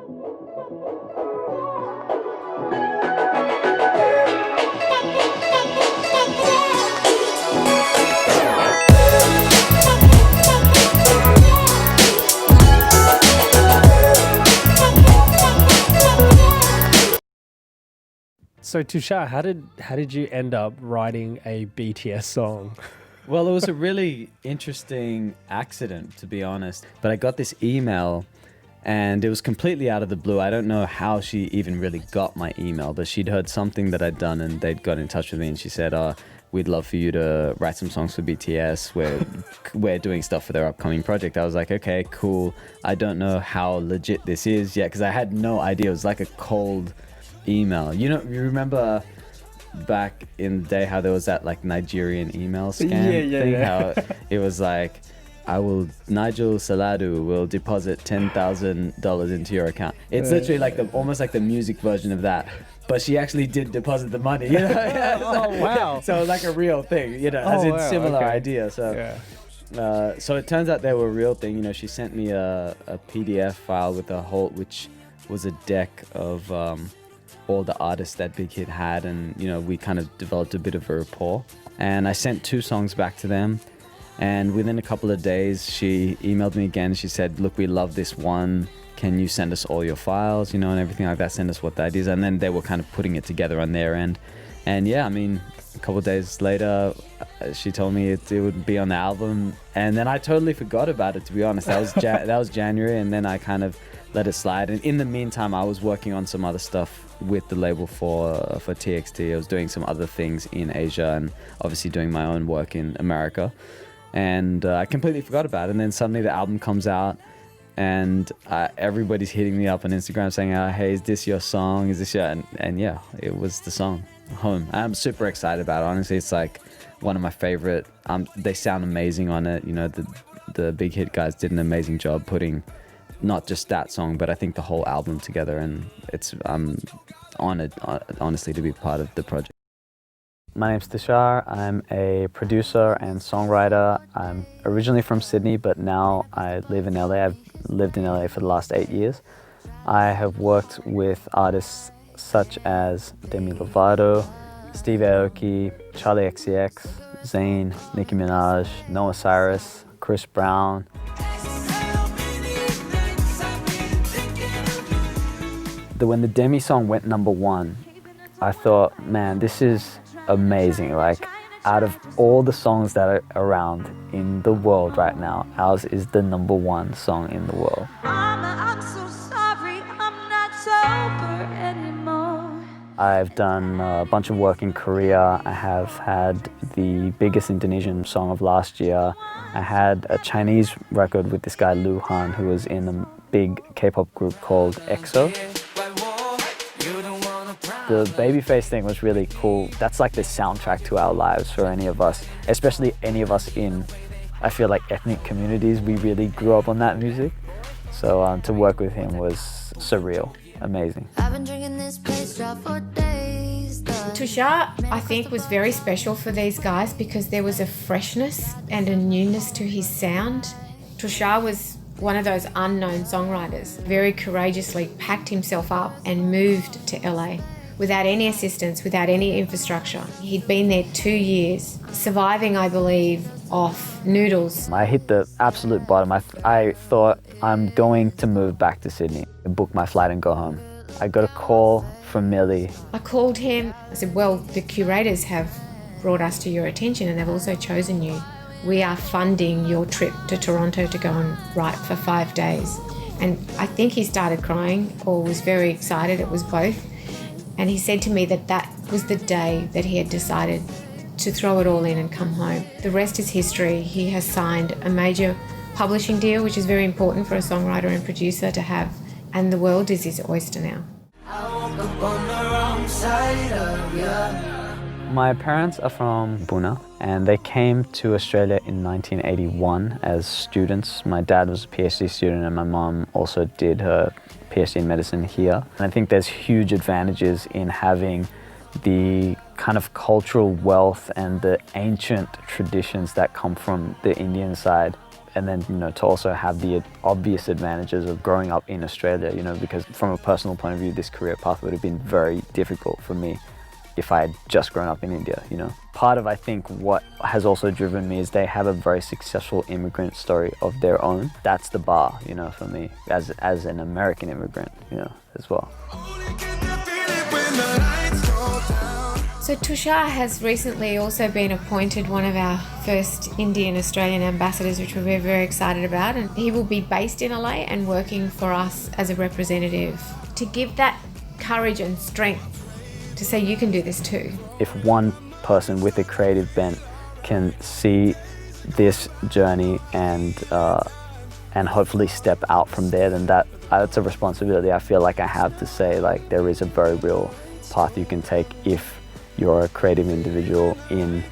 So Tushar, how did you end up writing a BTS song? Well, it was a really interesting accident, to be honest. But I got this email and it was completely out of the blue. I don't know how she even really got my email, but she'd heard something that I'd done and they'd got in touch with me and she said, we'd love for you to write some songs for BTS. We're doing stuff for their upcoming project. I was like, okay, cool. I don't know how legit this is yet because I had no idea. It was like a cold email. You remember back in the day how there was that like Nigerian email scam thing? How it was like, Nigel Saladu will deposit $10,000 into your account. It's literally like almost like the music version of that. But she actually did deposit the money. You know? Oh, wow. So like a real thing, as in similar idea. So so it turns out they were a real thing. You know, she sent me a PDF file with which was a deck of all the artists that Big Hit had, and we kind of developed a bit of a rapport. And I sent 2 songs back to them, and within a couple of days she emailed me again. She said, look, we love this one, can you send us all your files, and everything like that, send us what that is. And then they were kind of putting it together on their end. And a couple of days later she told me it would be on the album, and then I totally forgot about it, to be honest. That was that was January, and then I kind of let it slide. And in the meantime I was working on some other stuff with the label for TXT. I was doing some other things in Asia and obviously doing my own work in America, and I completely forgot about it. And then suddenly the album comes out and everybody's hitting me up on Instagram saying, hey, is this your song, is this your... and yeah, it was the song, Home. I'm super excited about it, honestly. It's like one of my favorite. They sound amazing on it. The Big Hit guys did an amazing job putting not just that song, but I think the whole album together, and I'm honored, honestly, to be part of the project. My name's Tushar. I'm a producer and songwriter. I'm originally from Sydney, but now I live in LA. I've lived in LA for the last 8 years. I have worked with artists such as Demi Lovato, Steve Aoki, Charlie XCX, Zayn, Nicki Minaj, Noah Cyrus, Chris Brown. When the Demi song went #1, I thought, man, this is amazing. Like, out of all the songs that are around in the world right now, ours is the #1 song in the world. I'm so sorry, I'm not sober anymore. I've done a bunch of work in Korea. I have had the biggest Indonesian song of last year. I had a Chinese record with this guy Lu Han, who was in a big K-pop group called EXO. The Babyface thing was really cool. That's like the soundtrack to our lives for any of us, especially any of us in, I feel like, ethnic communities. We really grew up on that music. So to work with him was surreal, amazing. I've been drinking this place for days. Tushar, I think, was very special for these guys because there was a freshness and a newness to his sound. Tushar was one of those unknown songwriters, very courageously packed himself up and moved to LA without any assistance, without any infrastructure. He'd been there 2 years, surviving, I believe, off noodles. I hit the absolute bottom. I thought, I'm going to move back to Sydney and book my flight and go home. I got a call from Millie. I called him. I said, well, the curators have brought us to your attention and they've also chosen you. We are funding your trip to Toronto to go and write for 5 days. And I think he started crying or was very excited. It was both. And he said to me that was the day that he had decided to throw it all in and come home. The rest is history. He has signed a major publishing deal, which is very important for a songwriter and producer to have, and the world is his oyster now. My parents are from Buna, and they came to Australia in 1981 as students. My dad was a PhD student and my mom also did her PhD in medicine here. And I think there's huge advantages in having the kind of cultural wealth and the ancient traditions that come from the Indian side and then, you know, to also have the obvious advantages of growing up in Australia, you know, because from a personal point of view, this career path would have been very difficult for me if I had just grown up in India, you know. Part of, I think, what has also driven me is they have a very successful immigrant story of their own. That's the bar, you know, for me as an American immigrant, you know, as well. So Tushar has recently also been appointed one of our first Indian Australian ambassadors, which we're very, very excited about. And he will be based in LA and working for us as a representative to give that courage and strength to say you can do this too. If one person with a creative bent can see this journey and hopefully step out from there, then that's a responsibility I feel like I have to say, like, there is a very real path you can take if you're a creative individual in